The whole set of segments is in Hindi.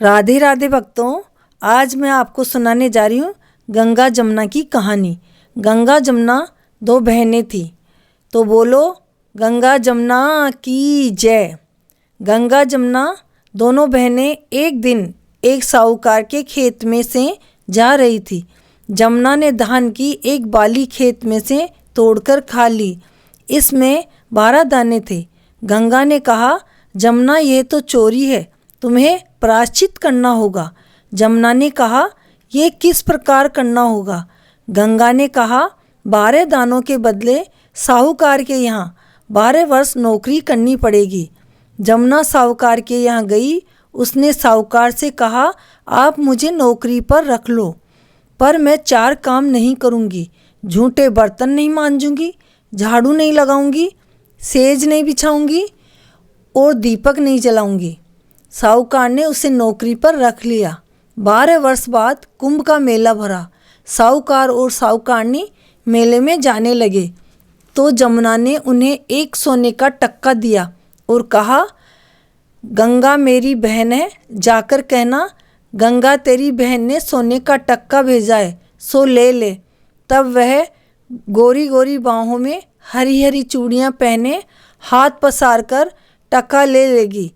राधे राधे भक्तों, आज मैं आपको सुनाने जा रही हूँ गंगा जमुना की कहानी। गंगा जमुना दो बहनें थी, तो बोलो गंगा जमुना की जय। गंगा जमुना दोनों बहनें एक दिन एक साहूकार के खेत में से जा रही थी। जमुना ने धान की एक बाली खेत में से तोड़कर खा ली। इसमें 12 दाने थे। गंगा ने कहा, जमुना यह तो चोरी है, तुम्हें प्रायश्चित करना होगा। जमुना ने कहा, यह किस प्रकार करना होगा? गंगा ने कहा, 12 दानों के बदले साहूकार के यहाँ 12 वर्ष नौकरी करनी पड़ेगी। जमुना साहूकार के यहाँ गई। उसने साहूकार से कहा, आप मुझे नौकरी पर रख लो, पर मैं 4 काम नहीं करूँगी। झूठे बर्तन नहीं मांजूंगी, झाड़ू नहीं लगाऊंगी, सेज नहीं बिछाऊंगी और दीपक नहीं जलाऊंगी। साहूकार ने उसे नौकरी पर रख लिया। 12 वर्ष बाद कुंभ का मेला भरा। साहूकार और साहूकारनी मेले में जाने लगे तो जमुना ने उन्हें एक सोने का टक्का दिया और कहा, गंगा मेरी बहन है, जाकर कहना गंगा तेरी बहन ने सोने का टक्का भेजा है, सो ले ले। तब वह गोरी गोरी बाहों में हरी हरी चूड़ियाँ पहने हाथ पसार कर टक्का ले लेगी।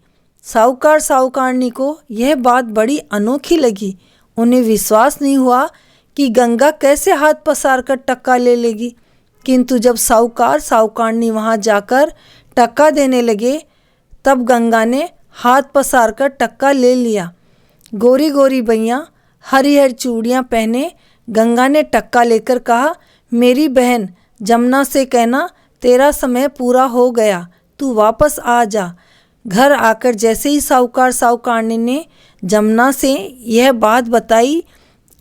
साहूकार साहूकारनी को यह बात बड़ी अनोखी लगी। उन्हें विश्वास नहीं हुआ कि गंगा कैसे हाथ पसार कर टक्का ले लेगी। किंतु जब साहूकार साहूकारनी वहाँ जाकर टक्का देने लगे, तब गंगा ने हाथ पसार कर टक्का ले लिया। गोरी गोरी बैयाँ हरी हरी चूड़ियाँ पहने गंगा ने टक्का लेकर कहा, मेरी बहन जमुना से कहना तेरा समय पूरा हो गया, तू वापस आ जा। घर आकर जैसे ही साहूकार साहूकारनी ने जमुना से यह बात बताई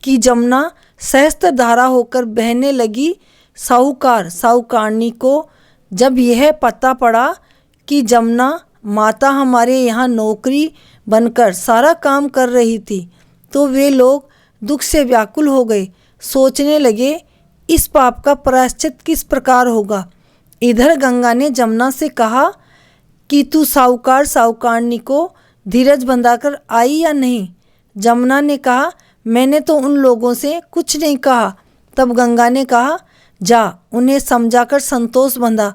कि जमुना सहस्त्र धारा होकर बहने लगी। साहूकार साहूकारनी को जब यह पता पड़ा कि जमुना माता हमारे यहाँ नौकरी बनकर सारा काम कर रही थी, तो वे लोग दुख से व्याकुल हो गए। सोचने लगे, इस पाप का प्रायश्चित किस प्रकार होगा। इधर गंगा ने जमुना से कहा कि तू साहूकार साहूकारनी को धीरज बंधाकर आई या नहीं। जमुना ने कहा, मैंने तो उन लोगों से कुछ नहीं कहा। तब गंगा ने कहा, जा उन्हें समझाकर संतोष बंधा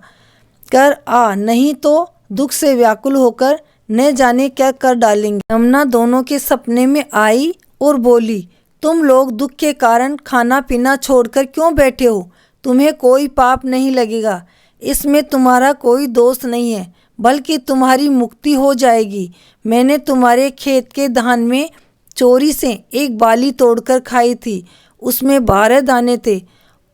कर आ, नहीं तो दुख से व्याकुल होकर न जाने क्या कर डालेंगे। जमुना दोनों के सपने में आई और बोली, तुम लोग दुख के कारण खाना पीना छोड़कर क्यों बैठे हो? तुम्हें कोई पाप नहीं लगेगा, इसमें तुम्हारा कोई दोष नहीं है, बल्कि तुम्हारी मुक्ति हो जाएगी। मैंने तुम्हारे खेत के धान में चोरी से एक बाली तोड़कर खाई थी, उसमें 12 दाने थे।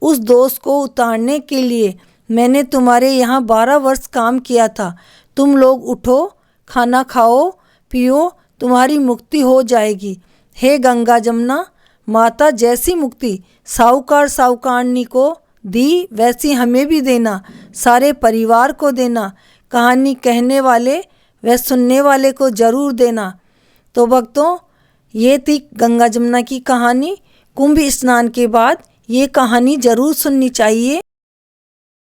उस दोष को उतारने के लिए मैंने तुम्हारे यहाँ 12 वर्ष काम किया था। तुम लोग उठो, खाना खाओ पियो, तुम्हारी मुक्ति हो जाएगी। हे गंगा जमुना, माता जैसी मुक्ति साहूकार साहूकारनी को दी, वैसी हमें भी देना, सारे परिवार को देना। कहानी कहने वाले व सुनने वाले को ज़रूर देना। तो भक्तों, ये थी गंगा जमुना की कहानी। कुंभ स्नान के बाद ये कहानी ज़रूर सुननी चाहिए।